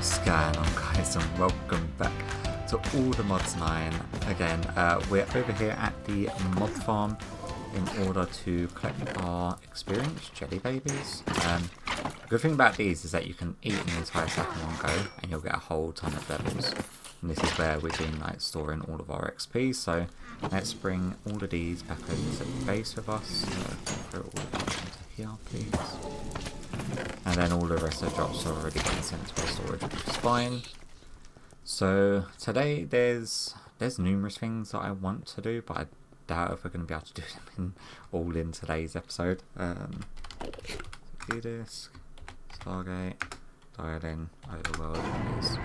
What's going on, guys, and welcome back to All the Mods 9. Again, we're over here at the mod farm in order to collect our experience jelly babies. The good thing about these is that you can eat an entire sack in one go and you'll get a whole ton of levels. And this is where we've been storing all of our XP, so let's bring all of these back over to the base with us. So throw all of these into here, please. And then all the rest of the drops are already getting sent to our storage, which is fine. So today there's numerous things that I want to do, but I doubt if we're going to be able to do them all in today's episode. Key disk, Stargate, dial in, overworld, please.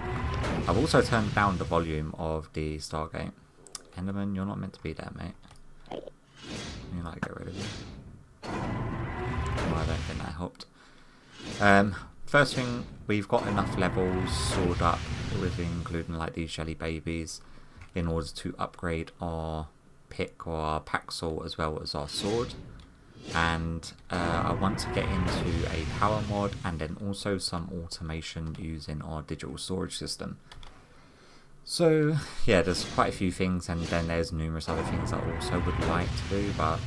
I've also turned down the volume of the Stargate. Enderman, you're not meant to be there, mate. You like get rid of you. Well, I don't think that helped. First thing, we've got enough levels stored up, with including like these jelly babies, in order to upgrade our pick or our pack saw as well as our sword. And I want to get into a power mod and then also some automation using our digital storage system. So yeah, there's quite a few things, and then there's numerous other things I also would like to do, but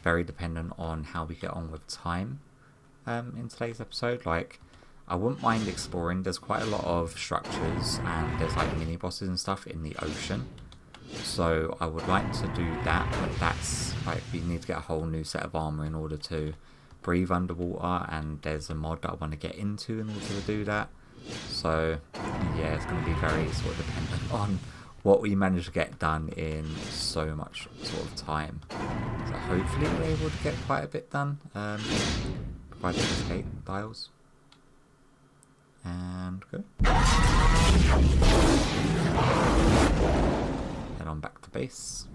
very dependent on how we get on with time. In today's episode, like, I wouldn't mind exploring. There's quite a lot of structures and there's like mini bosses and stuff in the ocean, so I would like to do that, but that's like, we need to get a whole new set of armor in order to breathe underwater, and there's a mod that I want to get into in order to do that. So yeah, it's going to be very sort of dependent on what we manage to get done in so much sort of time. So hopefully we're able to get quite a bit done. Provided escape dials. And go. Head on back to base.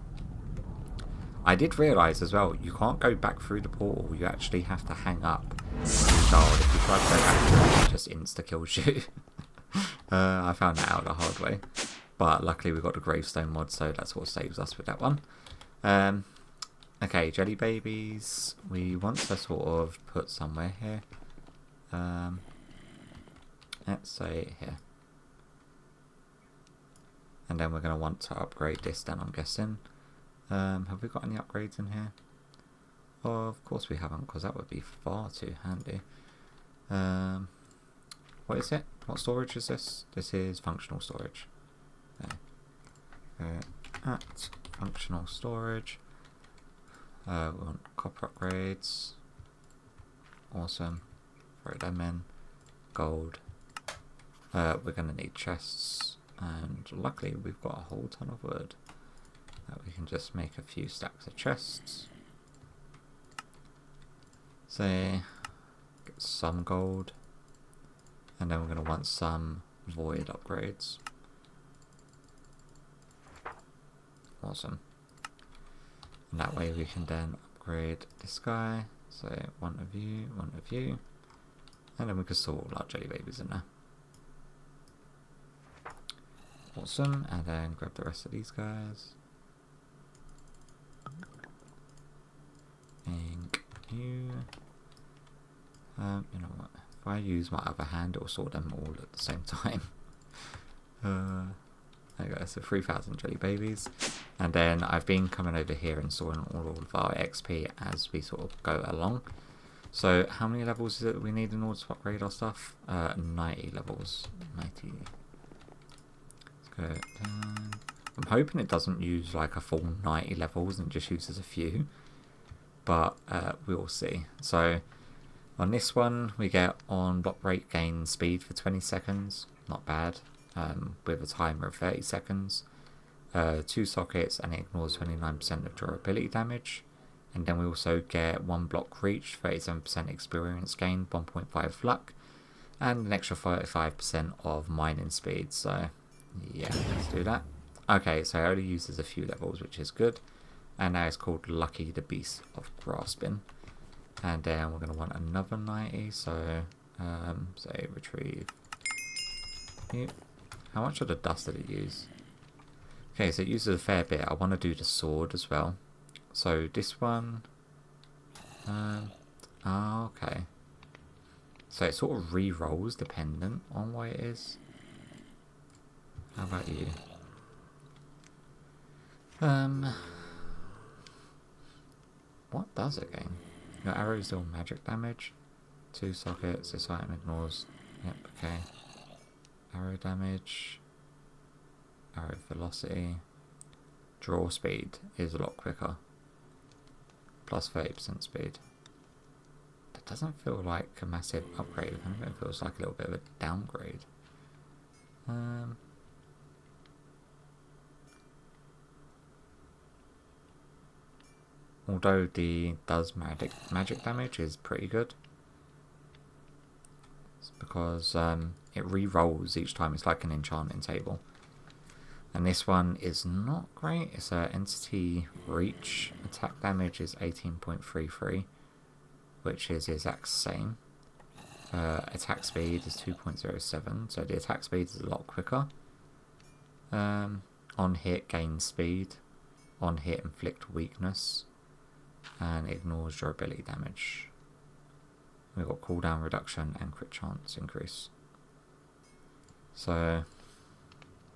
I did realise as well, you can't go back through the portal, you actually have to hang up the dial. If you try to go back through it, it just insta-kills you. I found that out the hard way. But luckily we got the gravestone mod, so that's what saves us with that one. Okay, jelly babies, we want to sort of put somewhere here. Let's say here. And then we're going to want to upgrade this then, I'm guessing. Have we got any upgrades in here? Oh, of course we haven't, because that would be far too handy. What is it? What storage is this? This is functional storage. Okay. At functional storage. We want copper upgrades. Awesome. Throw them in. Gold. We're going to need chests. And luckily we've got a whole ton of wood that we can just make a few stacks of chests. Say, get some gold. And then we're going to want some void upgrades. Awesome. And that way we can then upgrade this guy. So one of you. And then we can store all our jelly babies in there. Awesome. And then grab the rest of these guys. And you. You know what? If I use my other hand, it will sort them all at the same time. There you go, so 3,000 jelly babies. And then I've been coming over here and storing all of our XP as we sort of go along. So how many levels is it we need in order to upgrade our stuff? 90 levels. 90. Let's go down. I'm hoping it doesn't use like a full 90 levels and just uses a few. But we'll see. So on this one we get on block break gain speed for 20 seconds. Not bad. With a timer of 30 seconds. 2 sockets, and it ignores 29% of durability damage. And then we also get 1 block reach, 37% experience gain, 1.5 luck, and an extra 35% of mining speed. So yeah, let's do that. Okay, so it only uses a few levels, which is good. And now it's called Lucky the Beast of Grasping. And then we're going to want another 90, so say retrieve. Yep. How much of the dust did it use? Okay, so it uses a fair bit. I want to do the sword as well. So this one... okay. So it sort of re-rolls dependent on what it is. How about you? What does it gain? Your arrows deal magic damage. 2 sockets, this item ignores. Yep, okay. Arrow damage. Arrow velocity. Draw speed is a lot quicker. Plus 30% speed. That doesn't feel like a massive upgrade. It feels like a little bit of a downgrade. Although the does magic damage is pretty good. It's because it re-rolls each time. It's like an enchanting table. And this one is not great. It's an entity reach. Attack damage is 18.33, which is the exact same. Attack speed is 2.07, so the attack speed is a lot quicker. On hit, gain speed. On hit, inflict weakness. And ignores durability damage. We've got cooldown reduction and crit chance increase. So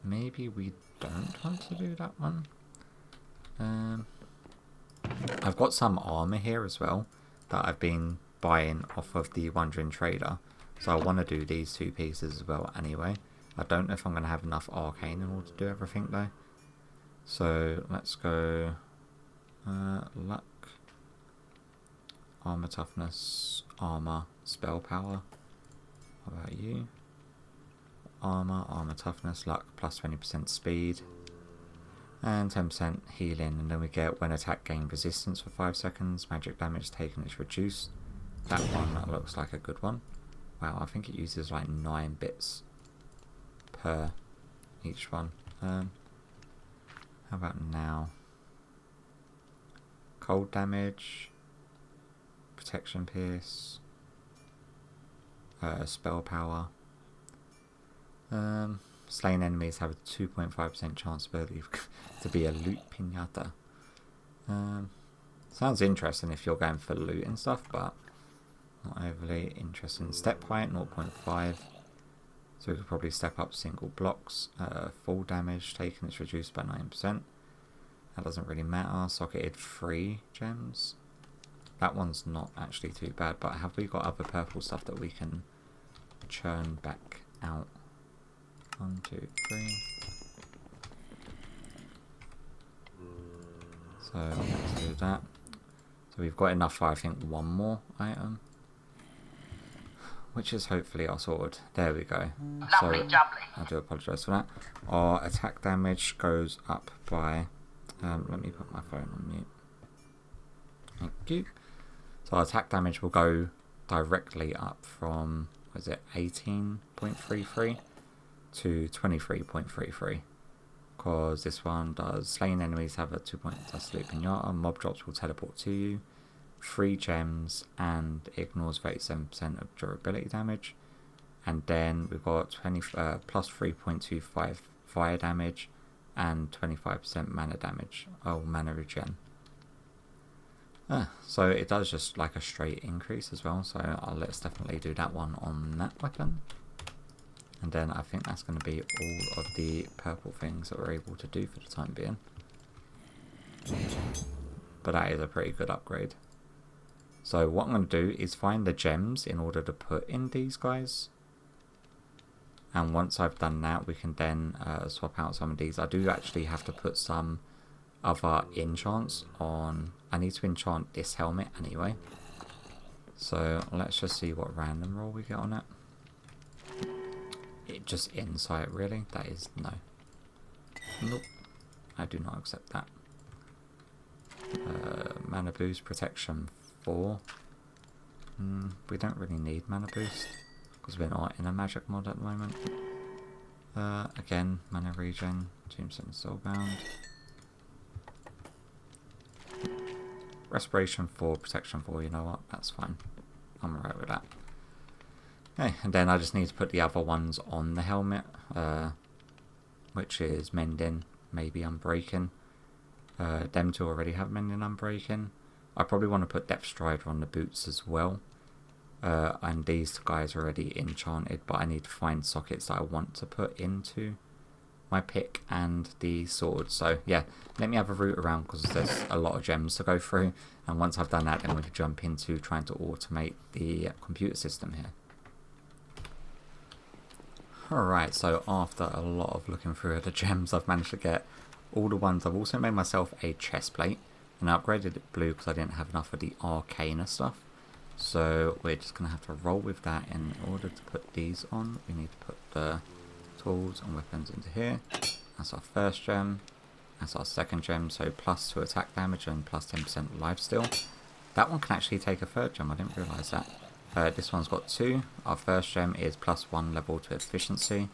maybe we don't want to do that one. I've got some armor here as well that I've been buying off of the Wandering Trader, so I want to do these 2 pieces as well anyway. I don't know if I'm going to have enough arcane in order to do everything though. So let's go luck, armor toughness, armor, spell power. How about you? Armor toughness, luck, plus 20% speed, and 10% healing. And then we get when attack gain resistance for 5 seconds, magic damage taken is reduced. That one, that looks like a good one. Wow, I think it uses like 9 bits per each one. How about now? Cold damage, protection pierce, spell power. Slain enemies have a 2.5% chance to be a loot pinata. Sounds interesting if you're going for loot and stuff, but not overly interesting. Step height 0.5, so we could probably step up single blocks. Full damage taken is reduced by 9%. That doesn't really matter. Socketed 3 gems. That one's not actually too bad, but have we got other purple stuff that we can churn back out? 1, 2, 3. So let's do that. So we've got enough for I think 1 more item, which is hopefully our sword. There we go. So I do apologise for that. Our attack damage goes up by let me put my phone on mute. Thank you. So our attack damage will go directly up from, what is it, 18.33 to 23.33, because this one does slain enemies have a 2-point dust loop pinata, mob drops will teleport to you, 3 gems, and ignores 37% of durability damage. And then we've got plus 3.25 fire damage and 25% mana damage. Oh, mana regen. So it does just like a straight increase as well, so let's definitely do that one on that weapon. And then I think that's going to be all of the purple things that we're able to do for the time being. But that is a pretty good upgrade. So what I'm going to do is find the gems in order to put in these guys. And once I've done that, we can then swap out some of these. I do actually have to put some other enchants on. I need to enchant this helmet anyway. So let's just see what random roll we get on it. It just insight, really? That is no. Nope. I do not accept that. Mana boost, protection 4. We don't really need mana boost because we're not in a magic mod at the moment. Again, mana regen, Tombstone Soulbound. Respiration 4, protection 4, you know what? That's fine. I'm alright with that. Okay, and then I just need to put the other ones on the helmet, which is Mending, maybe Unbreaking. Them two already have Mending, Unbreaking. I probably want to put Depth Strider on the boots as well. And these guys are already enchanted, but I need to find sockets that I want to put into my pick and the sword. So yeah, let me have a route around because there's a lot of gems to go through, and once I've done that, then we can jump into trying to automate the computer system here. Alright, so after a lot of looking through the gems, I've managed to get all the ones. I've also made myself a chest plate, and I upgraded it blue because I didn't have enough of the arcana stuff. So we're just going to have to roll with that. In order to put these on, we need to put the tools and weapons into here. That's our first gem. That's our second gem, so +2 attack damage and +10% lifesteal. That one can actually take a third gem, I didn't realise that. This one's got 2. Our first gem is +1 level to efficiency.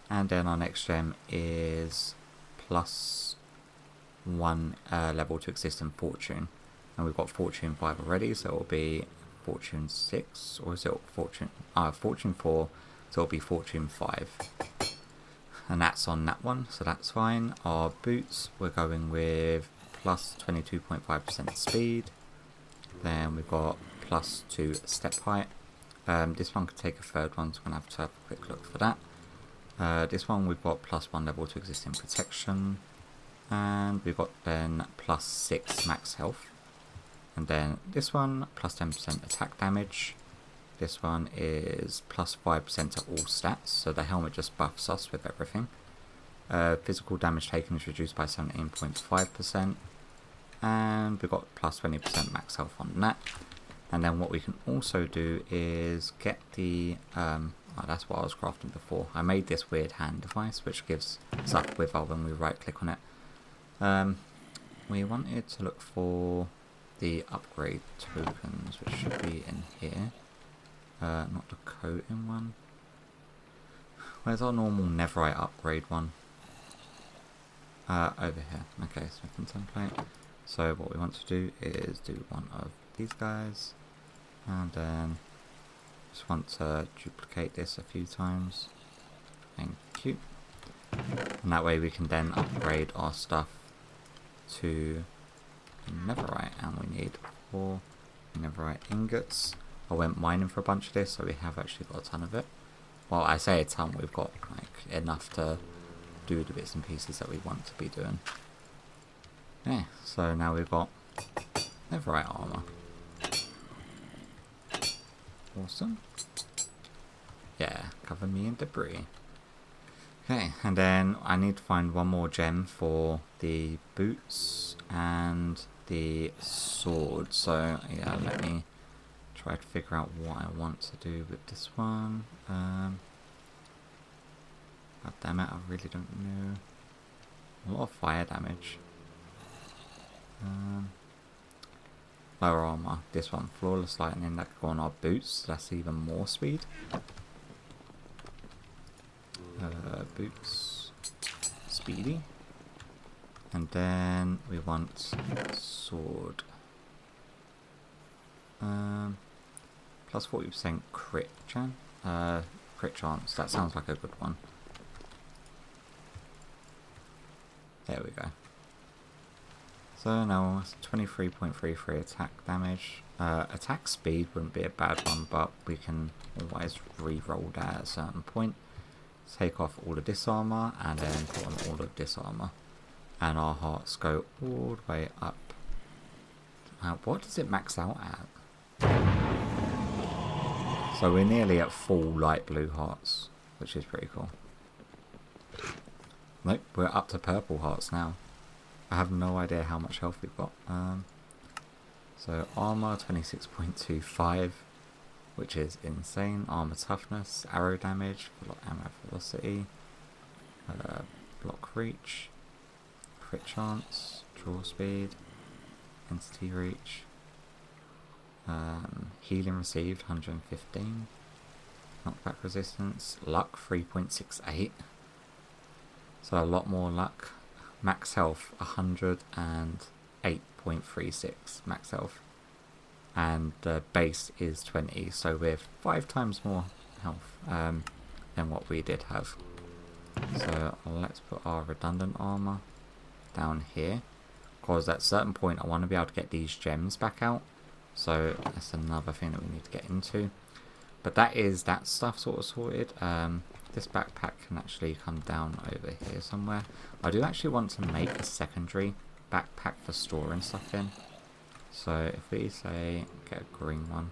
And then our next gem is +1 level to existing fortune. And we've got fortune 5 already, so it'll be fortune 6, or is it fortune? Fortune 4, so it'll be fortune 5. And that's on that one, so that's fine. Our boots, we're going with +22.5% speed. Then we've got +2 step height. This one could take a third one, so I'm going to have a quick look for that. This one we've got +1 level to existing protection. And we've got then +6 max health. And then this one, +10% attack damage. This one is +5% to all stats, so the helmet just buffs us with everything. Physical damage taken is reduced by 17.5%. And we've got +20% max health on that. And then what we can also do is get the... that's what I was crafting before. I made this weird hand device, which gives stuff wither when we right click on it. We wanted to look for the upgrade tokens, which should be in here. Not the coating one. Where's our normal netherite upgrade one? Over here. Okay, second template. So what we want to do is do one of these guys, and then just want to duplicate this a few times. Thank you. And that way we can then upgrade our stuff to netherite, and we need 4 netherite ingots. I went mining for a bunch of this, so we have actually got a ton of it. Well, I say a ton, we've got like enough to do the bits and pieces that we want to be doing. Yeah, so now we've got netherite armor. Awesome. Yeah, cover me in debris. Okay, and then I need to find one more gem for the boots and the sword. So yeah, let me try to figure out what I want to do with this one. God damn it, I really don't know. A lot of fire damage. Lower armor. This one, flawless lightning, that could go on our boots. That's even more speed. Boots, speedy. And then we want sword. Plus 40% crit chance. Crit chance. That sounds like a good one. There we go. So now it's 23.33 attack damage. Attack speed wouldn't be a bad one, but we can always re-roll that at a certain point. Take off all of this armor and then put on all of this armor. And our hearts go all the way up. What does it max out at? So we're nearly at full light blue hearts, which is pretty cool. Nope, we're up to purple hearts now. I have no idea how much health we've got. So armor 26.25, which is insane. Armor toughness, arrow damage, ammo velocity, block reach, crit chance, draw speed, entity reach, healing received 115, knockback resistance, luck 3.68. So a lot more luck. Max health 108.36 max health, and the base is 20, so we're 5 times more health than what we did have. So let's put our redundant armor down here, because at a certain point I want to be able to get these gems back out, so that's another thing that we need to get into. But that is that stuff sort of sorted. this backpack can actually come down over here somewhere. I do actually want to make a secondary backpack for storing stuff in. So if we say get a green one,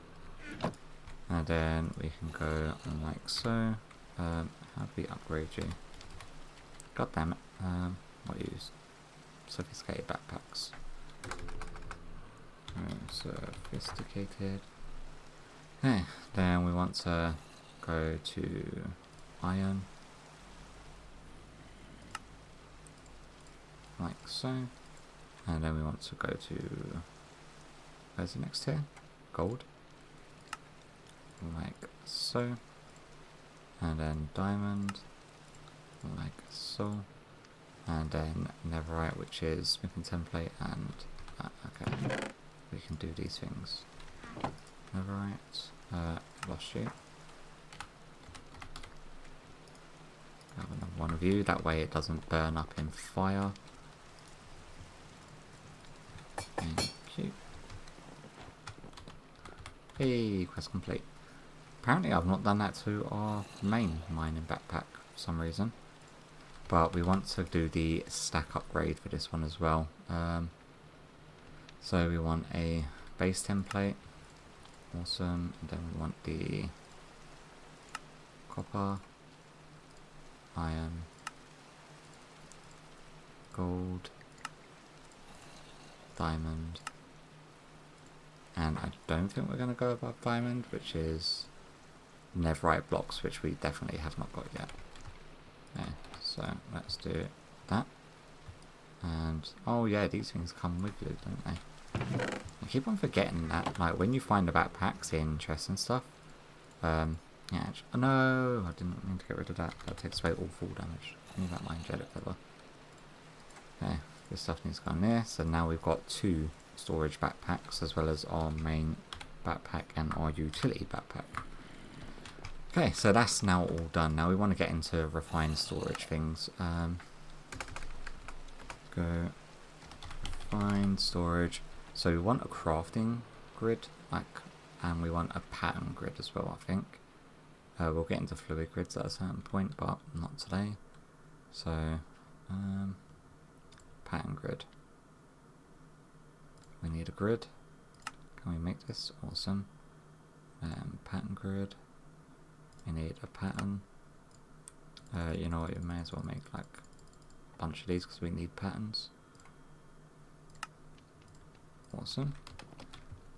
and then we can go like so. How do we upgrade you? God damn it. What use? Sophisticated backpacks. Sophisticated. Okay, then we want to go to iron. Like so. And then we want to go to, where's the next tier? Gold. Like so. And then diamond. Like so. And then netherite, which is smithing template, and okay, we can do these things. Netherite, lost you. Have another one of you, that way it doesn't burn up in fire. Thank you. Hey, quest complete. Apparently I've not done that to our main mining backpack for some reason. But we want to do the stack upgrade for this one as well. So we want a base template. Awesome. And then we want the copper, iron, gold, diamond. And I don't think we're going to go above diamond, which is netherite blocks, which we definitely have not got yet. Okay. So let's do that. And oh yeah, these things come with loot, don't they? I keep on forgetting that. Like when you find the backpacks in chests and stuff. Yeah. Actually, oh no, I didn't mean to get rid of that. That takes away all fall damage. I need that my angelic feather. Okay, this stuff needs to go in there. So now we've got 2 storage backpacks as well as our main backpack and our utility backpack. Okay, so that's now all done. Now we want to get into refined storage things. Go refined storage. So we want a crafting grid, and we want a pattern grid as well, I think. We'll get into fluid grids at a certain point, but not today. So, pattern grid. We need a grid. Can we make this? Awesome. Pattern grid. We need a pattern. You know what, you may as well make like a bunch of these because we need patterns. Awesome.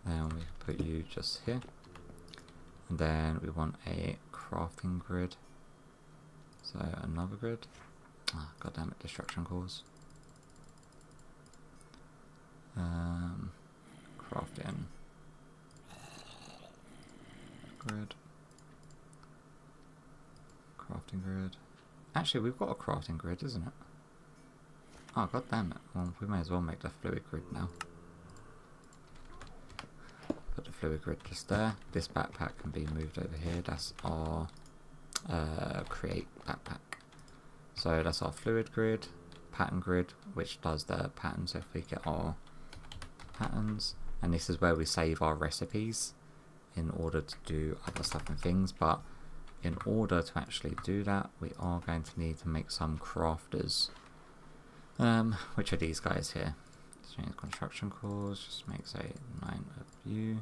Then we can put you just here. And then we want a crafting grid. So another grid. Ah, god damn it, destruction cores. Crafting grid. Crafting grid. Actually, we've got a crafting grid, isn't it? Oh, god damn it. Well, we may as well make the fluid grid now. Put the fluid grid just there. This backpack can be moved over here. That's our create backpack. So that's our fluid grid, pattern grid, which does the patterns if we get our patterns. And this is where we save our recipes in order to do other stuff and things. But in order to actually do that, we are going to need to make some crafters, which are these guys here. Change construction cores, just make say 9 of you,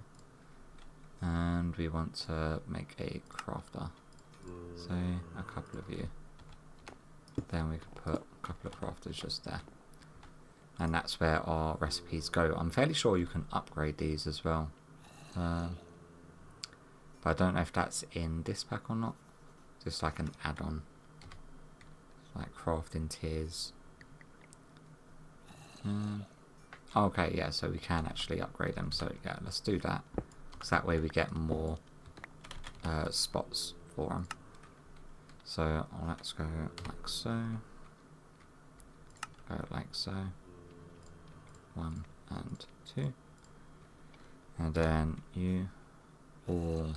and we want to make a crafter, so a couple of you. Then we can put a couple of crafters just there, and that's where our recipes go. I'm fairly sure you can upgrade these as well. But I don't know if that's in this pack or not. Just like an add-on. Like crafting tiers. Okay, yeah, so we can actually upgrade them. So yeah, let's do that. Because that way we get more spots for them. So let's go like so. Go like so. 1 and 2. And then you all...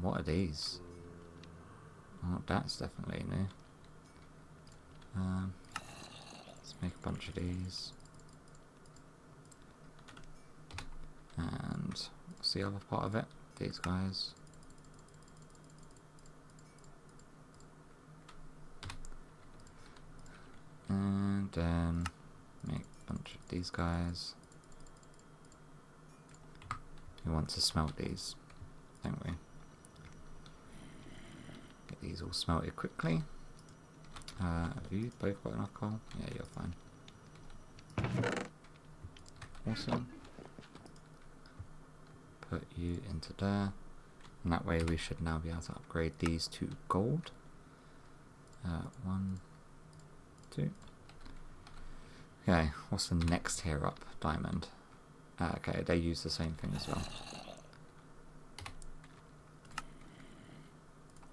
What are these? Oh, that's definitely new. Let's make a bunch of these. And what's the other part of it? These guys. then make a bunch of these guys. We want to smelt these, don't we? Get these all smelted quickly. Have you both got enough coal? Yeah, you're fine. Awesome. Put you into there. And that way we should now be able to upgrade these to gold. 1, 2. Okay, what's the next tier up? Diamond. Okay, they use the same thing as well.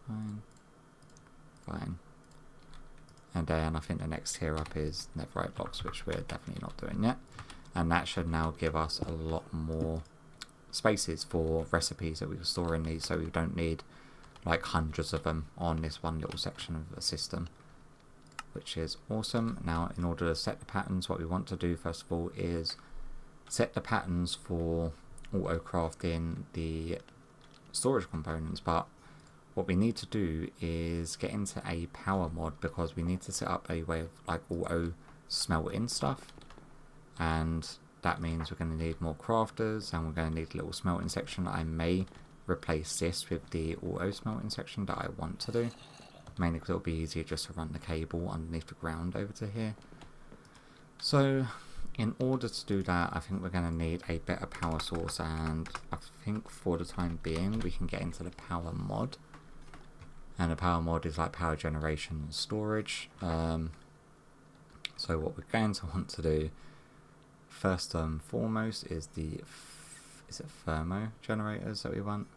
Fine. Fine. And then I think the next tier up is netherite blocks, which we're definitely not doing yet. And that should now give us a lot more spaces for recipes that we can store in these, so we don't need like hundreds of them on this one little section of the system, which is awesome. Now, in order to set the patterns, what we want to do first of all is set the patterns for auto crafting the storage components, but what we need to do is get into a power mod, because we need to set up a way of like auto smelting stuff, and that means we're going to need more crafters, and we're going to need a little smelting section. I may replace this with the auto smelting section that I want to do, mainly because it'll be easier just to run the cable underneath the ground over to here. So in order to do that, I think we're going to need a better power source, and I think for the time being we can get into the power mod. And the power mod is like power generation and storage. So what we're going to want to do first and foremost is is it thermo generators that we want?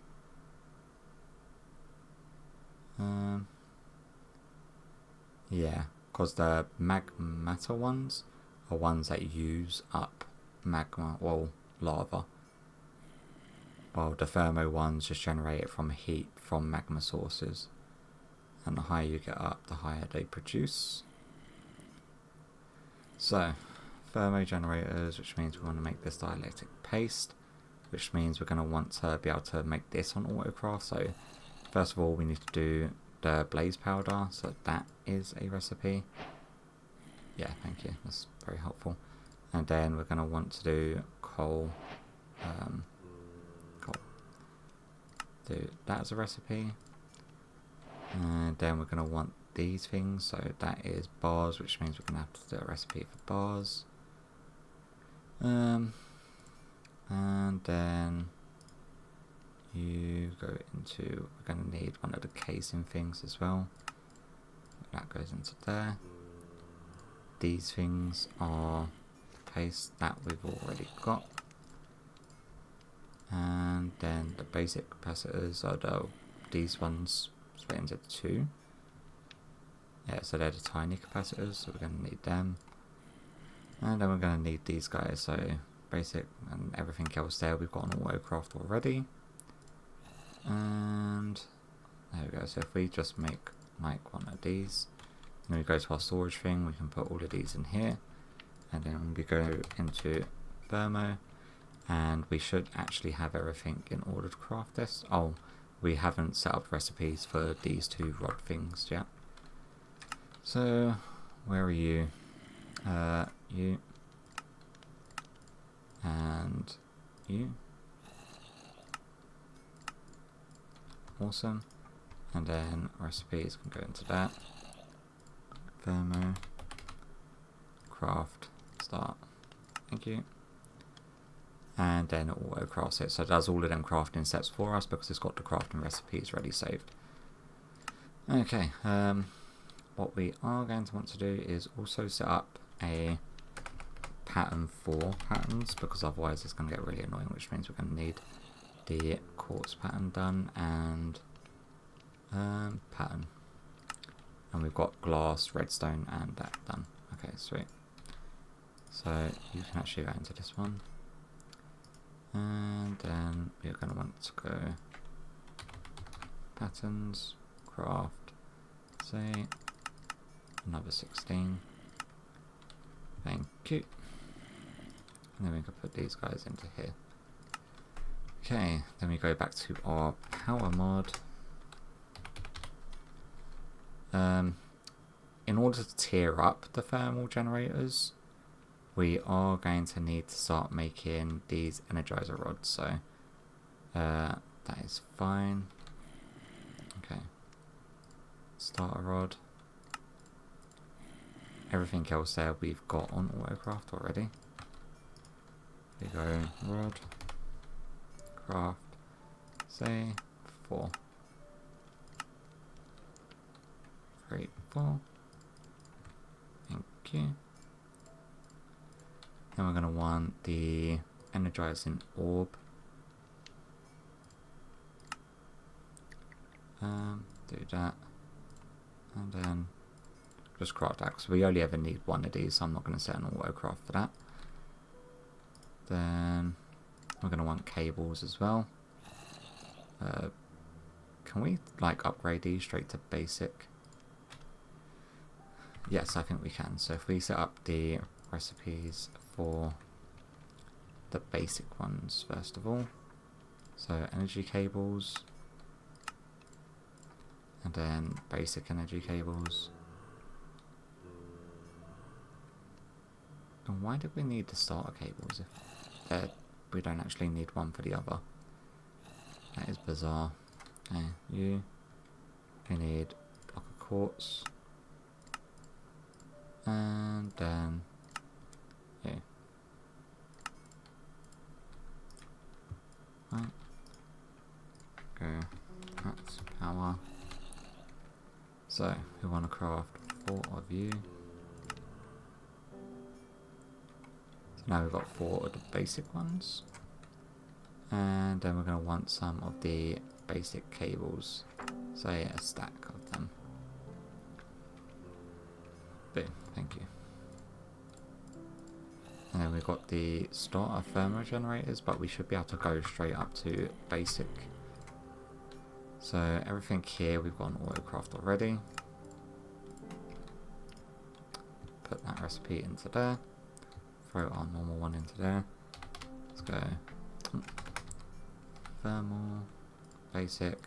Yeah, because the magmata ones are ones that use up magma, well, lava, while the thermo ones just generate it from heat from magma sources. And the higher you get up, the higher they produce. So, thermo generators, which means we want to make this dielectric paste, which means we're going to want to be able to make this on Autocraft. So, first of all, we need to do the blaze powder, so that is a recipe. Yeah, thank you, that's very helpful. And then we're going to want to do coal. Do that as a recipe. And then we're going to want these things, so that is bars, which means we're going to have to do a recipe for bars. And then you go into, we're going to need one of the casing things as well. That goes into there. These things are paste that we've already got. And then the basic capacitors are these ones split into 2. Yeah, so they're the tiny capacitors, so we're going to need them. And then we're going to need these guys, so basic and everything else there we've got on Autocraft already. And there we go, so if we just make like one of these, and then we go to our storage thing, we can put all of these in here. And then we go into thermo, and we should actually have everything in order to craft this. Oh, we haven't set up recipes for these 2 rod things yet. So, where are you? You. And you. Awesome. And then recipes can go into that. Thermo. Craft. Start. Thank you. And then it auto crafts it, so it does all of them crafting steps for us because it's got the crafting recipes ready saved. Okay, what we are going to want to do is also set up a pattern for patterns, because otherwise it's going to get really annoying, which means we're going to need the quartz pattern done and pattern. And we've got glass, redstone and that done. Okay, sweet. So you can actually go into this one. And then we're going to want to go patterns, craft, say another 16. Thank you. And then we can put these guys into here. Okay, then we go back to our power mod. in order to tier up the thermal generators, we are going to need to start making these energizer rods. So that is fine. Okay. Starter rod. Everything else there we've got on Autocraft already. There we go. Rod. Craft. Say 4. 3, 4. Thank you. Then we're going to want the energizing orb. Do that. And then just craft that, because we only ever need one of these, so I'm not going to set an auto craft for that. Then we're going to want cables as well. Can we like upgrade these straight to basic? Yes, I think we can. So if we set up the recipes for the basic ones first of all. So energy cables. And then basic energy cables. And why did we need the starter cables if we don't actually need one for the other? That is bizarre. Okay, we need a block of quartz. And then you. Right. Go. That's power. So we want to craft 4 of you. So now we've got 4 of the basic ones. And then we're going to want some of the basic cables. Say a stack of them. Boom, thank you. And then we've got the starter thermal generators, but we should be able to go straight up to basic. So everything here we've got an Autocraft already. Put that recipe into there. Throw our normal one into there. Let's go thermal, basic,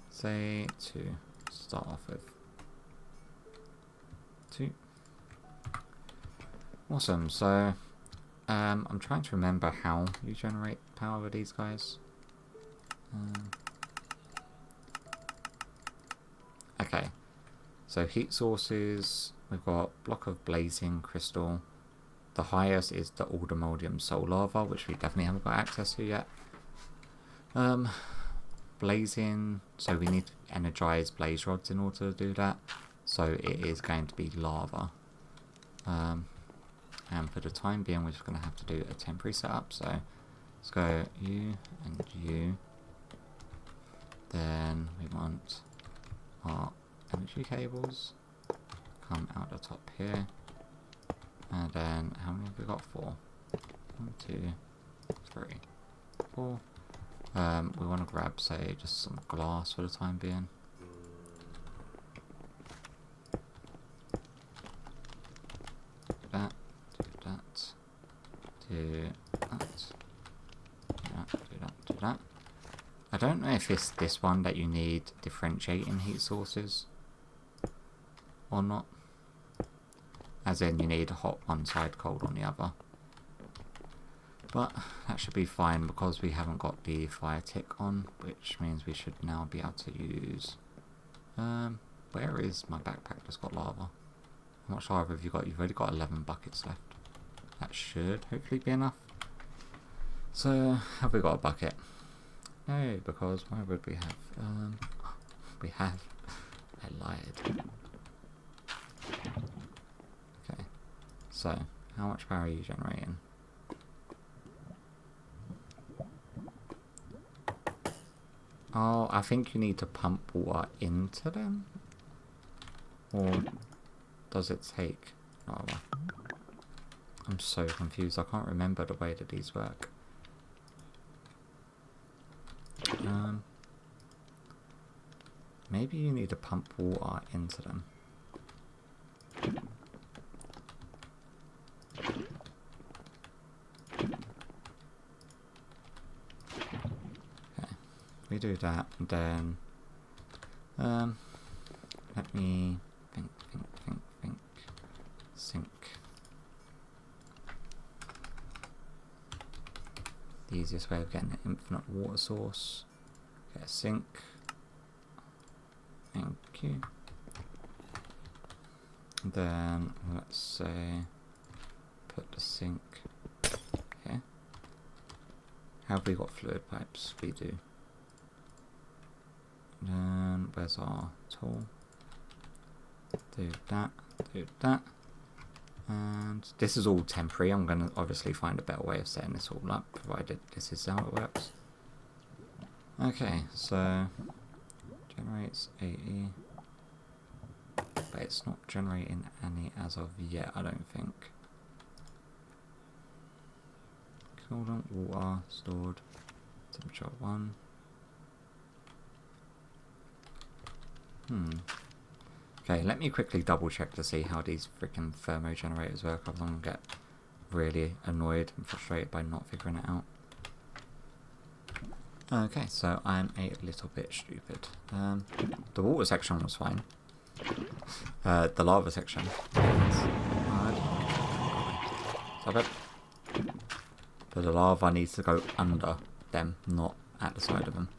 say 2. Start off with 2. Awesome. So I'm trying to remember how you generate power with these guys. Okay, so heat sources, we've got block of blazing crystal. The highest is the Aldemoldium soul lava, which we definitely haven't got access to yet. Blazing, so we need to energize blaze rods in order to do that. So it is going to be lava. And for the time being, we're just going to have to do a temporary setup. So let's go you and you. Then we want our energy cables come out the top here. And then how many have we got? 4. 1, 2, 3, 4. We want to grab, say, just some glass for the time being. Do that, do that, do that, do that, do that. I don't know if it's this one that you need differentiating heat sources or not. As in, you need hot one side, cold on the other. But that should be fine because we haven't got the fire tick on, which means we should now be able to use... where is my backpack that's got lava? How much lava have you got? You've already got 11 buckets left. That should hopefully be enough. So, have we got a bucket? No, because why would we have? We have. I lied. Okay. So, how much power are you generating? Oh, I think you need to pump water into them? Or does it take lava? I'm so confused. I can't remember the way that these work. Maybe you need to pump water into them. Okay, we do that, and then let me sink. The easiest way of getting an infinite water source. Get a sink. Thank you. Then let's say put the sink here. Have we got fluid pipes? We do. Then where's our tool? Do that, and this is all temporary. I'm going to obviously find a better way of setting this all up, provided this is how it works. Okay, so generates AE, but it's not generating any as of yet, I don't think. Coolant, water, stored, temperature 1. Okay, let me quickly double check to see how these freaking thermo generators work. I'm going to get really annoyed and frustrated by not figuring it out. Okay, so I'm a little bit stupid. The water section was fine. The lava section is hard. Stop it. But the lava needs to go under them, not at the side of them.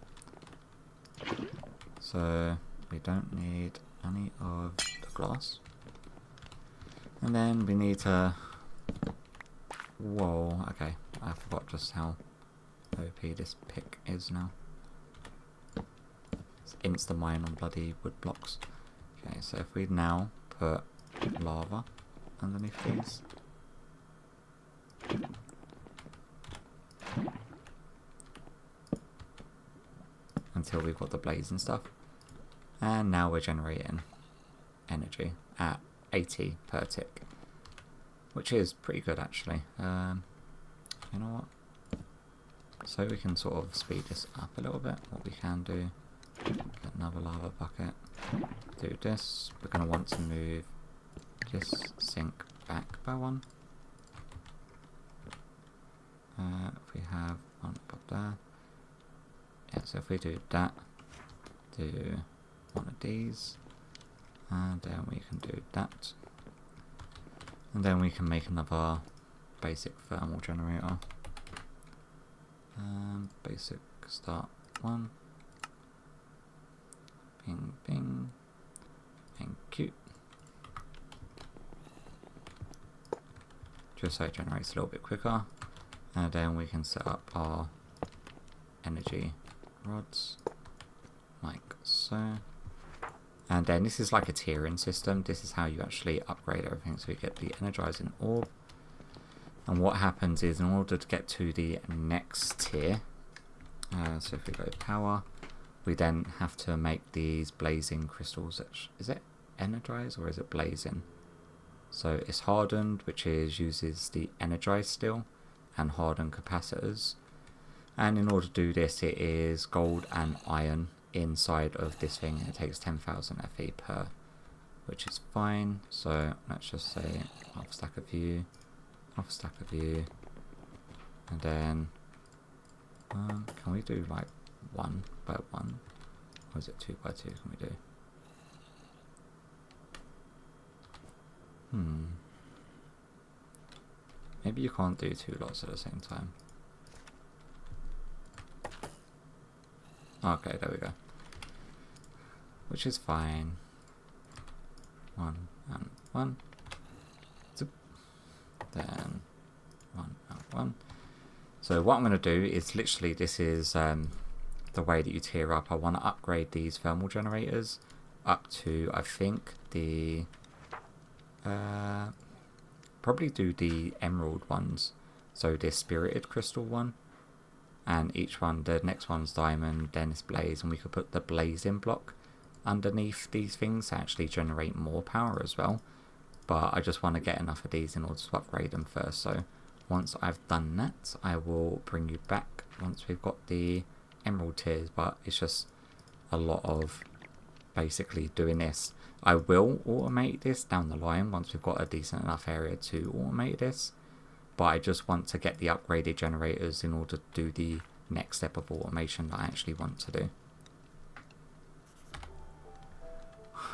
So we don't need any of the glass. And then we need to... Whoa, okay. I forgot just how OP this pick is now. It's insta-mine on bloody wood blocks. Okay, so if we now put lava underneath these. Until we've got the blaze and stuff. And now we're generating energy at 80 per tick. Which is pretty good actually. You know what? So we can sort of speed this up a little bit. What we can do, get another lava bucket, do this. We're going to want to move this sink back by 1. If we have one up there. Yeah, so if we do that, do one of these, and then we can do that. And then we can make another basic thermal generator. Basic start 1. Bing, bing. Thank you. Just so it generates a little bit quicker. And then we can set up our energy rods, like so. And then this is like a tiering system. This is how you actually upgrade everything. So you get the energizing orb. And what happens is, in order to get to the next tier, so if we go power, we then have to make these blazing crystals. Is it energize or is it blazing? So it's hardened, which uses the energize still, and hardened capacitors. And in order to do this, it is gold and iron inside of this thing. It takes 10,000 Fe per, which is fine. So let's just say half stack of you, half stack of you, and then can we do like 1 by 1, or is it 2 by 2? Can we do? Maybe you can't do 2 lots at the same time. Okay, there we go. Which is fine. 1 and 1. Zip. Then 1 and 1. So what I'm going to do is literally, this is the way that you tier up. I want to upgrade these thermal generators up to, I think, the... probably do the emerald ones. So this spirited crystal one. And each one, the next one's diamond, then it's blaze, and we could put the blazing block underneath these things to actually generate more power as well. But I just want to get enough of these in order to upgrade them first. So once I've done that, I will bring you back once we've got the emerald tiers. But it's just a lot of basically doing this. I will automate this down the line once we've got a decent enough area to automate this. But I just want to get the upgraded generators in order to do the next step of automation that I actually want to do.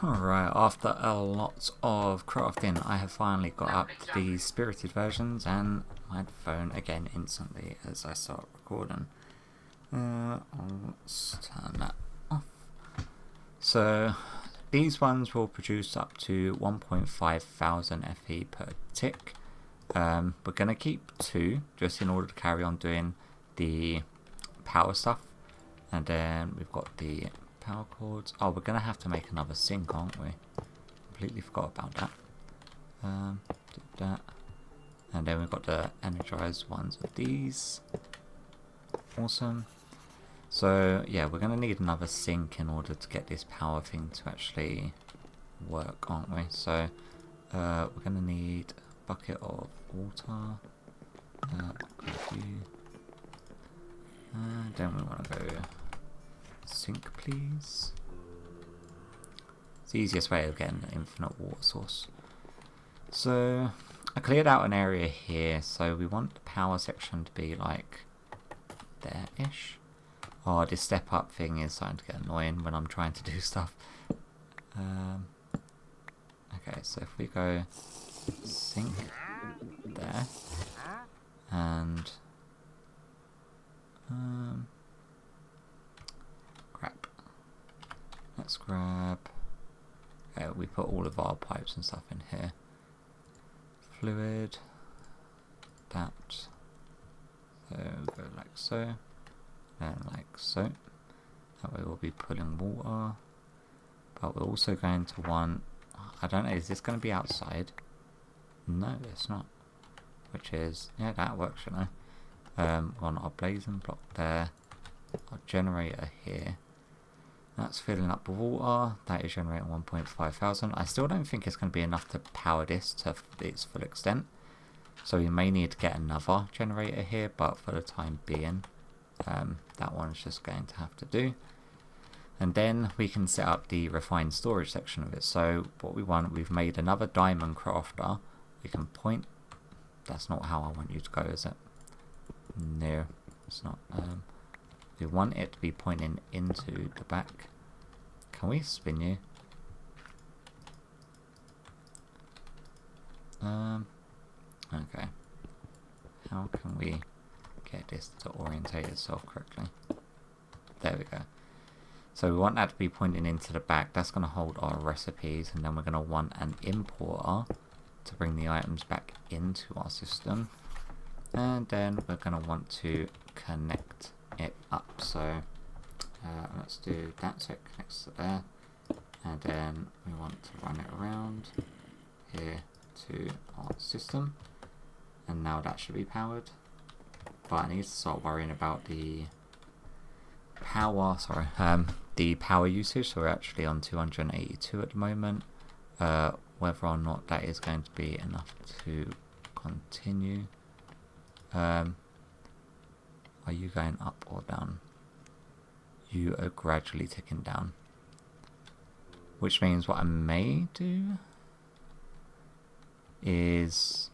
Alright, after a lot of crafting, I have finally got up to the spirited versions and my phone again instantly as I start recording. Let's turn that off. So these ones will produce up to 1.5 thousand FE per tick. We're going to keep 2 just in order to carry on doing the power stuff. And then we've got the power cords. Oh, we're going to have to make another sink, aren't we? Completely forgot about that. Did that. And then we've got the energized ones of these. Awesome. So yeah, we're going to need another sink in order to get this power thing to actually work, aren't we? So we're going to need a bucket of water. Then we want to go sink, please. It's the easiest way of getting an infinite water source. So I cleared out an area here, so we want the power section to be like there-ish. Oh, this step up thing is starting to get annoying when I'm trying to do stuff. Okay, so if we go sink there, and crap. Let's grab. Okay, we put all of our pipes and stuff in here. Fluid. That. So go like so. And like so. That way we'll be pulling water. But we're also going to want. I don't know. Is this going to be outside? No, it's not. Which is, yeah, that works, you know. On our blazing block there, our generator here, that's filling up with water. That is generating 1.5 thousand. I still don't think it's going to be enough to power this to its full extent, so we may need to get another generator here, but for the time being that one's just going to have to do. And then we can set up the refined storage section of it. So what we want, we've made another diamond crafter. We can point. That's not how I want you to go, is it? No, it's not. We want it to be pointing into the back. Can we spin you? Okay. How can we get this to orientate itself correctly? There we go. So we want that to be pointing into the back. That's going to hold our recipes, and then we're going to want an importer to bring the items back into our system. And then we're going to want to connect it up. So let's do that so it connects to there. And then we want to run it around here to our system. And now that should be powered. But I need to start worrying about the power, the power usage. So we're actually on 282 at the moment. Whether or not that is going to be enough to continue. Are you going up or down? You are gradually ticking down. Which means what I may do is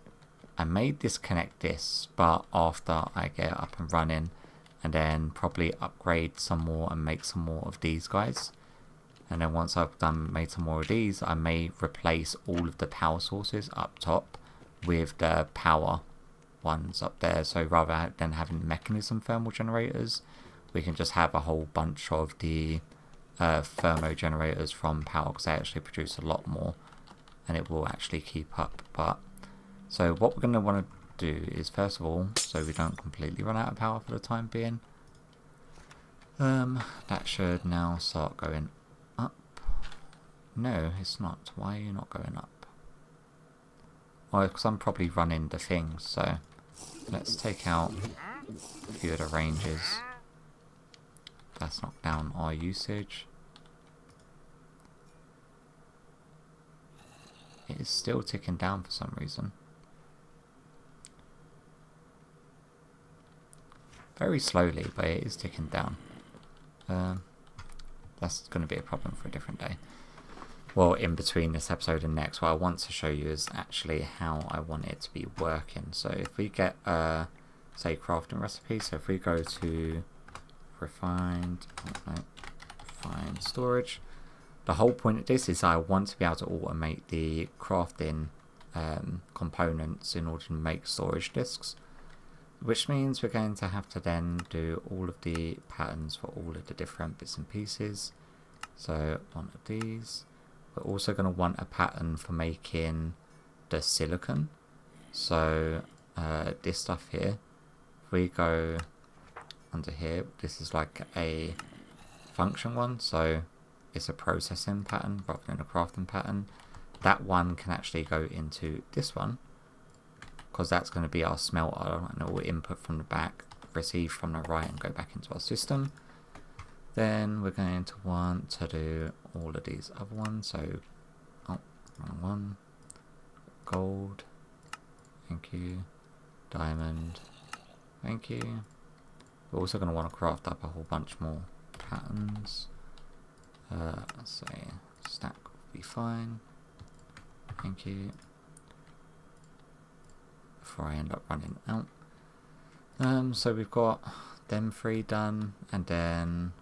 I may disconnect this, but after I get up and running, and then probably upgrade some more and make some more of these guys. And then once I've made some more of these, I may replace all of the power sources up top with the power ones up there. So rather than having mechanism thermal generators, we can just have a whole bunch of the thermo generators from power, because they actually produce a lot more and it will actually keep up. But so what we're going to want to do is, first of all, so we don't completely run out of power for the time being, that should now start going up. No, it's not. Why are you not going up? Well, because I'm probably running the things. So let's take out a few of the ranges. That's knocked down our usage. It is still ticking down for some reason. Very slowly, but it is ticking down. That's going to be a problem for a different day. Well, in between this episode and next, what I want to show you is actually how I want it to be working. So if we get, say, crafting recipe, so if we go to refined storage, The whole point of this is I want to be able to automate the crafting components in order to make storage disks, which means we're going to have to then do all of the patterns for all of the different bits and pieces. So one of these. We're also going to want a pattern for making the silicon. So this stuff here, if we go under here, this is like a function one, so it's a processing pattern rather than a crafting pattern. That one can actually go into this one, because that's going to be our smelter, and it will input from the back, receive from the right, and go back into our system. Then we're going to want to do all of these other ones. So, oh, wrong one. Gold. Thank you. Diamond. Thank you. We're also going to want to craft up a whole bunch more patterns. Let's say stack will be fine. Thank you. Before I end up running out. So we've got them 3 done, and then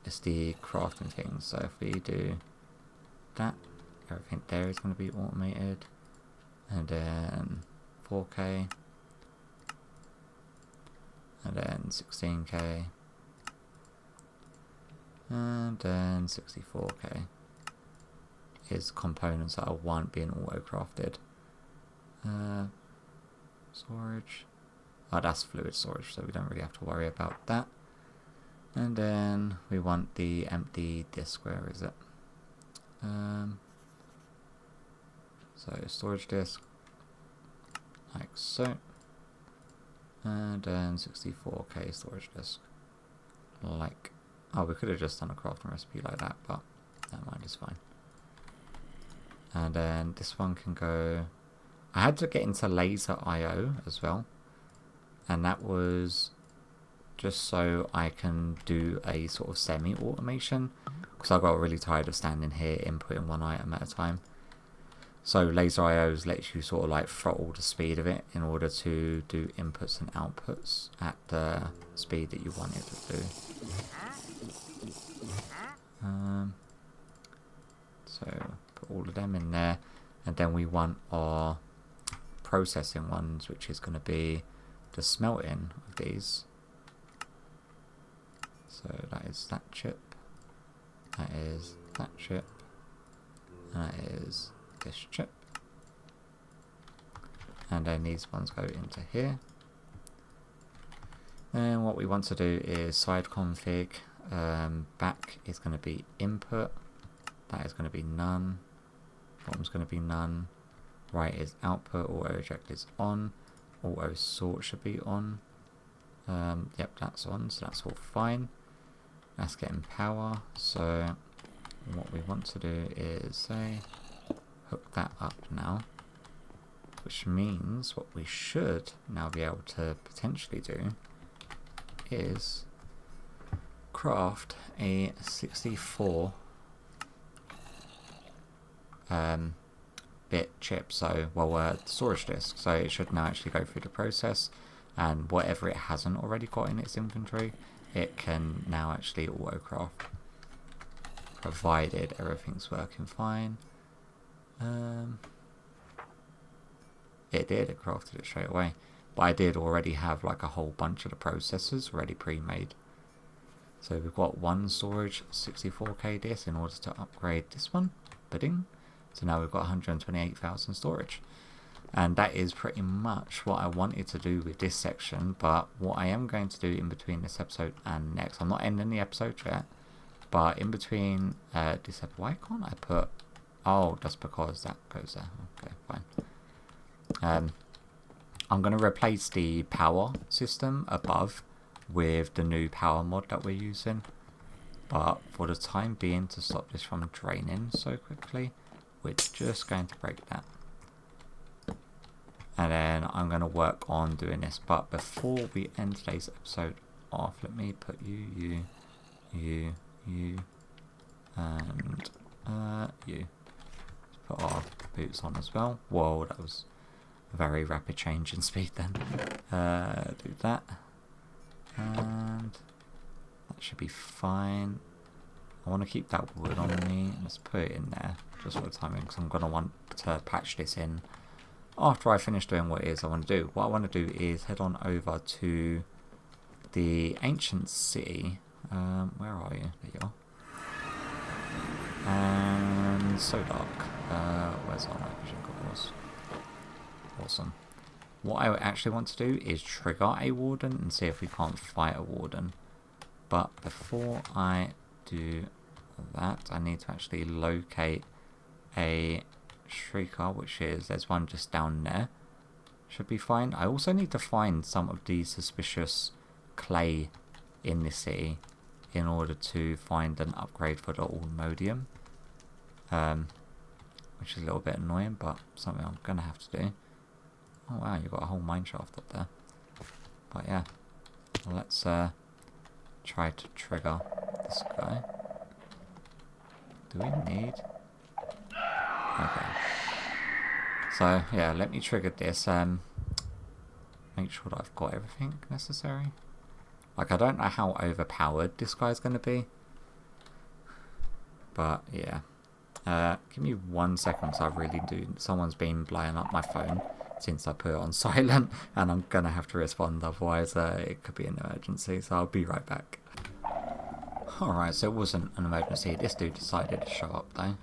it's the crafting thing. So if we do that, everything there is going to be automated, and then 4K, and then 16K, and then 64K is components that I want being auto crafted. Storage. Oh, that's fluid storage, so we don't really have to worry about that. And then we want the empty disk. Where is it? So storage disk, like so. And then 64K storage disk. Like, oh, we could have just done a crafting recipe like that, but never mind, it's fine. And then this one can go. I had to get into laser IO as well, and that was just so I can do a sort of semi-automation, because I got really tired of standing here inputting one item at a time. So laser IOs lets you sort of like throttle the speed of it in order to do inputs and outputs at the speed that you want it to do. So put all of them in there, and then we want our processing ones, which is going to be the smelting of these. So that is that chip, that is that chip, and that is this chip, and then these ones go into here. And what we want to do is side config. Back is going to be input, that is going to be none, bottom's going to be none, right is output, auto eject is on, auto sort should be on. Yep, that's on, so that's all fine. That's getting power. So what we want to do is say hook that up now, which means what we should now be able to potentially do is craft a 64 bit chip, so storage disk. So it should now actually go through the process, and whatever it hasn't already got in its inventory, it can now actually auto craft, provided everything's working fine. It did, it crafted it straight away, but I did already have like a whole bunch of the processors already pre-made. So we've got one storage 64K disk in order to upgrade this one. Bidding. So now we've got 128,000 storage. And that is pretty much what I wanted to do with this section. But what I am going to do in between this episode and next, I'm not ending the episode yet, but in between this episode, why can't I put, oh, that's because that goes there. Okay, fine. I'm going to replace the power system above with the new power mod that we're using, but for the time being, to stop this from draining so quickly, we're just going to break that, and then I'm going to work on doing this. But before we end today's episode off, let me put you, and you. Let's put our boots on as well. Whoa, that was a very rapid change in speed then. Do that. And that should be fine. I want to keep that wood on me. Let's put it in there just for the timing, because I'm going to want to patch this in after I finish doing what it is I want to do. What I want to do is head on over to the ancient city. Where are you? There you are. And so dark. Where's our night vision goggles? Awesome. What I actually want to do is trigger a warden and see if we can't fight a warden. But before I do that, I need to actually locate a shrieker, which is, there's one just down there. Should be fine. I also need to find some of the suspicious clay in this city in order to find an upgrade for the Allmodium. Which is a little bit annoying, but something I'm going to have to do. Oh wow, you've got a whole mine shaft up there. But yeah, let's try to trigger this guy. Do we need... Okay. So yeah, let me trigger this. Make sure that I've got everything necessary. Like, I don't know how overpowered this guy's going to be. But yeah. Give me 1 second, because I really do... Someone's been blowing up my phone since I put it on silent, and I'm going to have to respond, otherwise it could be an emergency, so I'll be right back. Alright, so it wasn't an emergency. This dude decided to show up though.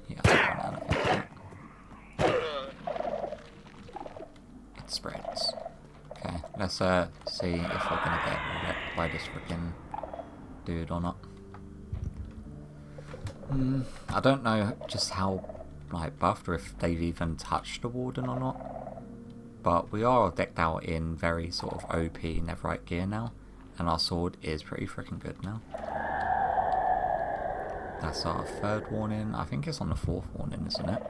Yeah, I don't know. It spreads. Okay, let's see if we're gonna get wrecked by this freaking dude or not. I don't know just how buffed, or if they've even touched the warden or not. But we are decked out in very sort of OP Netherite gear now, and our sword is pretty freaking good now. That's our 3rd warning. I think it's on the 4th warning, isn't it?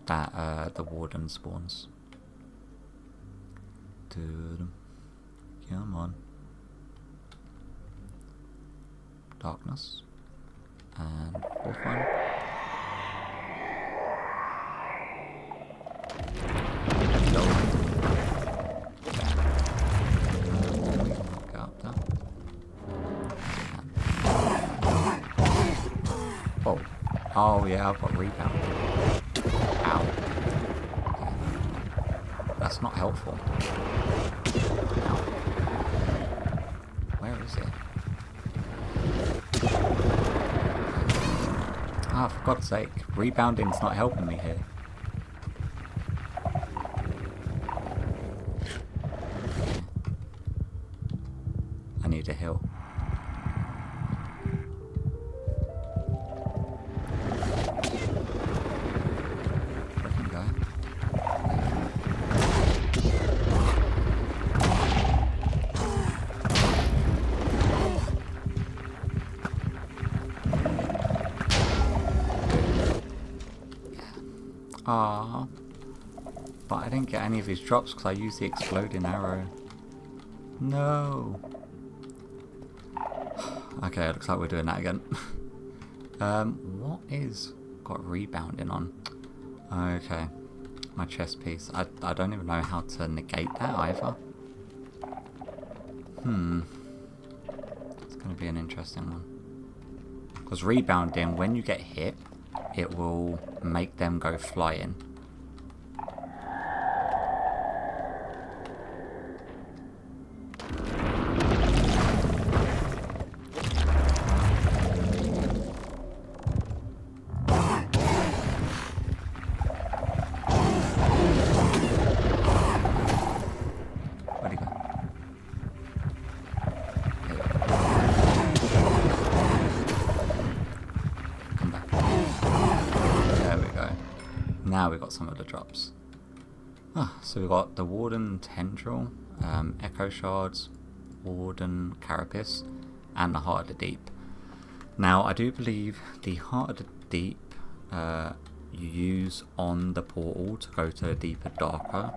That the warden spawns. Dude, come on. Darkness. And 4th one. Oh yeah, I've got rebound. Ow. That's not helpful. Ow. Where is it? Ah, for God's sake. Rebounding's not helping me here. I need a heal. Ah, but I didn't get any of his drops because I used the exploding arrow. No. Okay, it looks like we're doing that again. What is got rebounding on? Okay, my chest piece. I don't even know how to negate that either. It's going to be an interesting one. Because rebounding, when you get hit, it will make them go flying. Where'd he go? Come back. There we go. Now we got some of the drops. So we got the Warden Tendril, Echo Shards, Warden Carapace, and the Heart of the Deep. Now I do believe the Heart of the Deep you use on the portal to go to a deeper, darker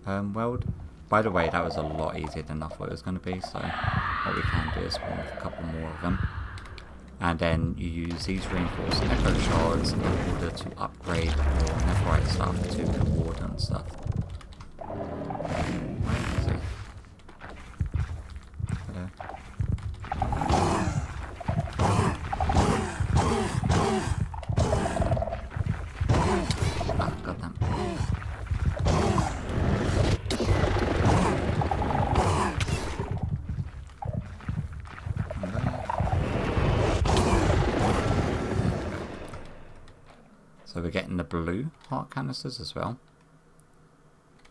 world. By the way, that was a lot easier than I thought it was going to be, so what we can do is spawn a couple more of them. And then you use these reinforced Echo Shards in order to upgrade your Netherite stuff to the Warden stuff. Where is he? Hello. we're getting the blue heart canisters as well.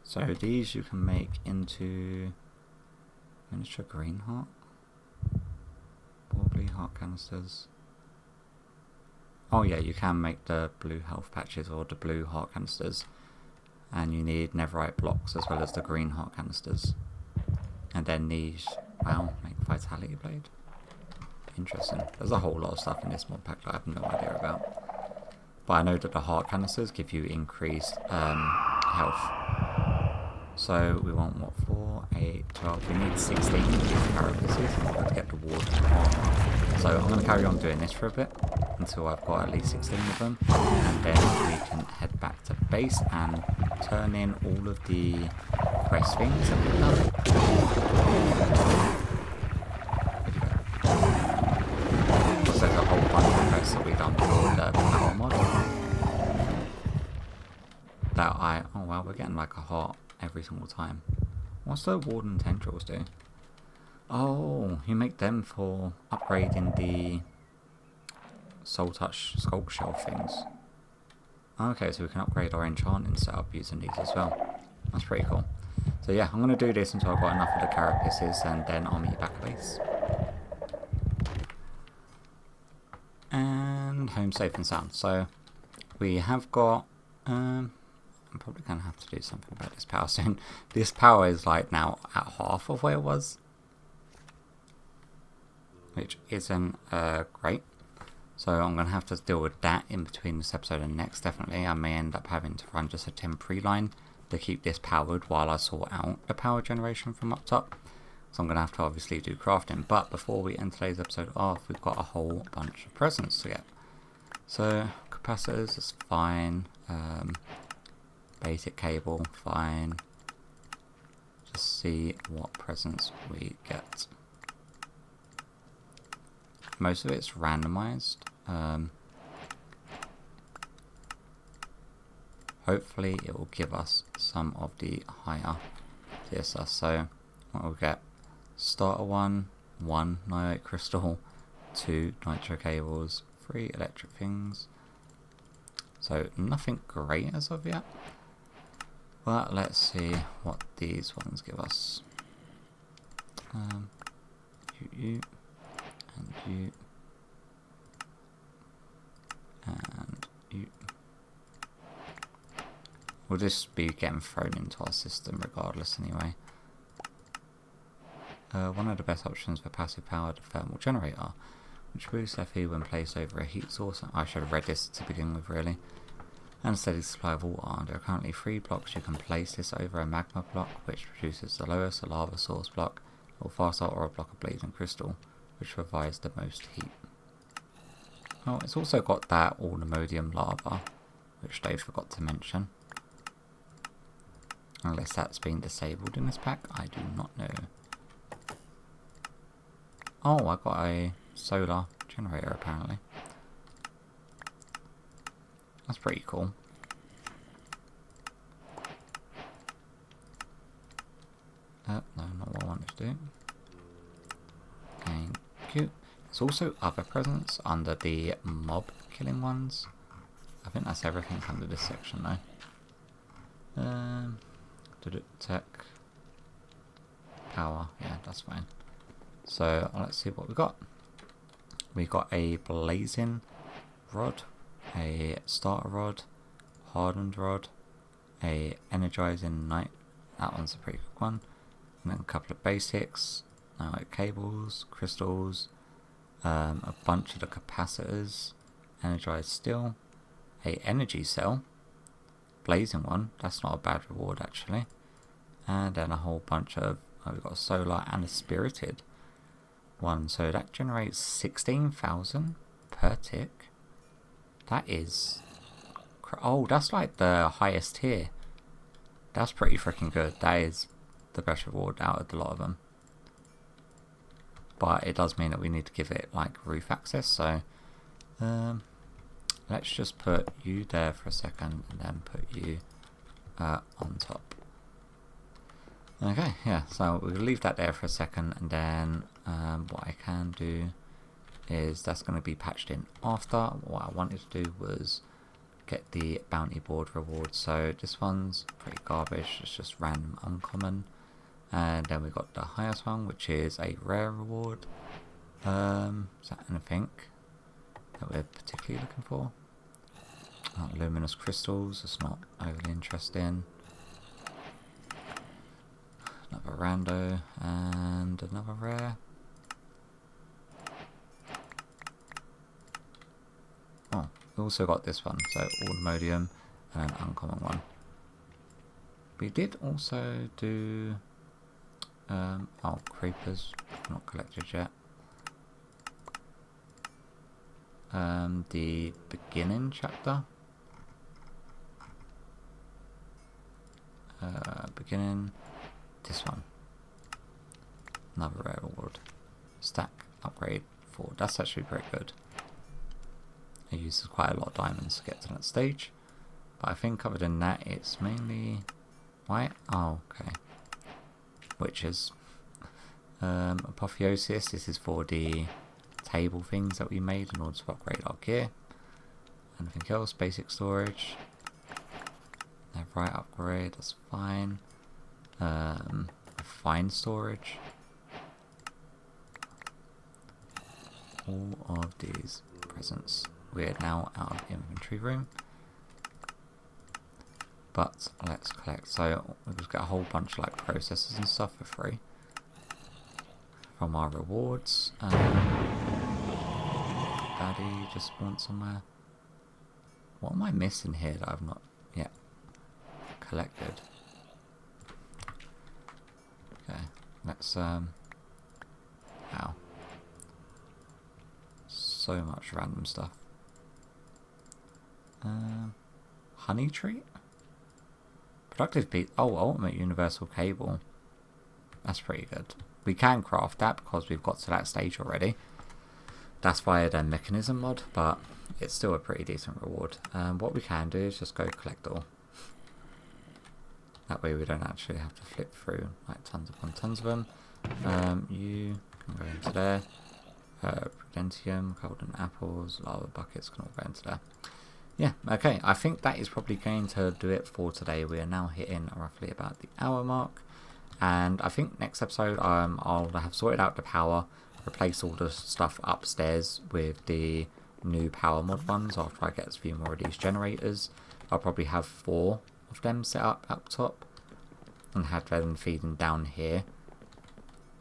So these you can make into miniature green heart. Wobbly heart canisters. Oh yeah, you can make the blue health patches or the blue heart canisters. And you need netherite blocks as well as the green heart canisters. And then these, wow, make vitality blade. Interesting. There's a whole lot of stuff in this mod pack that I have no idea about. But I know that the heart canisters give you increased health. So we want what, 4, 8, 12, we need 16 carapaces to get the ward armor. So I'm going to carry on doing this for a bit until I've got at least 16 of them, and then we can head back to base and turn in all of the quest things that we've done. Because there's a whole bunch of quests that we've done for the power mod. That oh well, we're getting like a heart every single time. What's the warden tendrils do? Oh, you make them for upgrading the soul touch sculpt shell things. Okay, so we can upgrade our enchanting setup using these as well. That's pretty cool. So yeah, I'm going to do this until I've got enough of the carapaces, and then I'll meet you back at base. And home safe and sound. So we have got I'm probably going to have to do something about this power soon. This power is like now at half of where it was, which isn't great. So I'm going to have to deal with that in between this episode and next, definitely. I may end up having to run just a temporary line to keep this powered while I sort out the power generation from up top. So I'm going to have to obviously do crafting. But before we end today's episode off, we've got a whole bunch of presents to get. So capacitors is fine. Basic cable, fine. Just see what presents we get. Most of it's randomized. Hopefully it will give us some of the higher TSS. So what we'll get: starter 1 nitrate crystal, 2 nitro cables, 3 electric things. So nothing great as of yet. But let's see what these ones give us. You. And you. And you. We'll just be getting thrown into our system regardless anyway. One of the best options for passive power, the thermal generator, which boosts FE when placed over a heat source. I should have read this to begin with, really. And a steady supply of water. There are currently 3 blocks. You can place this over a magma block, which produces the lowest, a lava source block, or fast or a block of blazing crystal, which provides the most heat. Oh, it's also got that ornamodium lava, which they forgot to mention. Unless that's been disabled in this pack, I do not know. Oh, I got a solar generator apparently. That's pretty cool. No, not what I wanted to do. Thank you. There's also other presents under the mob killing ones. I think that's everything under this section though. Tech. Power. Yeah, that's fine. So let's see what we got. We got a blazing rod, a starter rod, hardened rod, a energizing night. That one's a pretty good one. And then a couple of basics, like cables, crystals, a bunch of the capacitors, energized steel, a energy cell, blazing one. That's not a bad reward actually. And then a whole bunch of we've got a solar and a spirited one. So that generates 16,000 per tick. That is... oh, that's like the highest tier. That's pretty freaking good. That is the best reward out of the lot of them. But it does mean that we need to give it like roof access. So let's just put you there for a second and then put you on top. Okay, yeah, so we'll leave that there for a second, and then what I can do is that's going to be patched in after. What I wanted to do was get the bounty board reward. So this one's pretty garbage, it's just random uncommon. And then we got the highest one, which is a rare reward. Is that anything that we're particularly looking for? Luminous crystals, it's not overly interesting. Another rando and another rare. Oh, we also got this one, so Automodium and an uncommon one. We did also do creepers, not collected yet. The beginning chapter. Beginning, this one. Another rare reward. Stack upgrade 4. That's actually pretty good. It uses quite a lot of diamonds to get to that stage. But I think other than that, it's mainly white. Oh, okay. Witches. Apotheosis. This is for the table things that we made in order to upgrade our gear. Anything else? Basic storage. Right, upgrade. That's fine. Fine storage. All of these presents. We're now out of inventory room. But let's collect. So we've got a whole bunch of like processors and stuff for free from our rewards. Daddy just spawned somewhere. What am I missing here that I've not yet collected? Okay, let's Wow. So much random stuff. Honey treat? Productive piece. Oh, ultimate universal cable. That's pretty good. We can craft that because we've got to that stage already. That's via the mechanism mod, but it's still a pretty decent reward. What we can do is just go collect all. That way we don't actually have to flip through like tons upon tons of them. You can go into there. Prudentium, golden apples, lava buckets can all go into there. Yeah, okay, I think that is probably going to do it for today. We are now hitting roughly about the hour mark. And I think next episode I'll have sorted out the power, replace all the stuff upstairs with the new power mod ones after I get a few more of these generators. I'll probably have 4 of them set up top and have them feeding down here.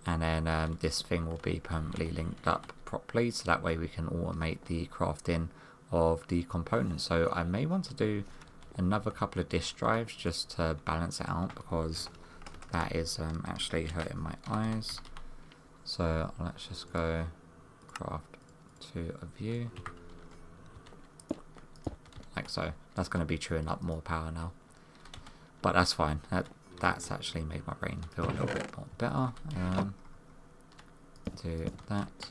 And then this thing will be permanently linked up properly, so that way we can automate the crafting of the components. So I may want to do another couple of disk drives just to balance it out, because that is actually hurting my eyes. So let's just go craft 2 of you, like so. That's going to be chewing up more power now, but that's fine. That's actually made my brain feel a little bit more better. Do that.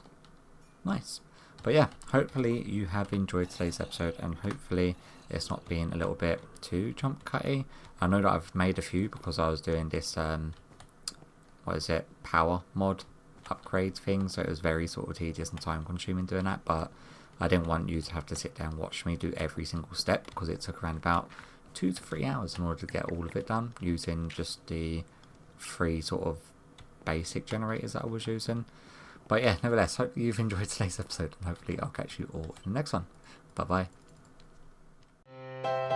Nice. But yeah, hopefully you have enjoyed today's episode, and hopefully it's not been a little bit too jump cutty. I know that I've made a few because I was doing this power mod upgrade thing, so it was very sort of tedious and time consuming doing that, but I didn't want you to have to sit there and watch me do every single step, because it took around about 2 to 3 hours in order to get all of it done using just the 3 sort of basic generators that I was using. But yeah, nevertheless, hope you've enjoyed today's episode, and hopefully I'll catch you all in the next one. Bye bye.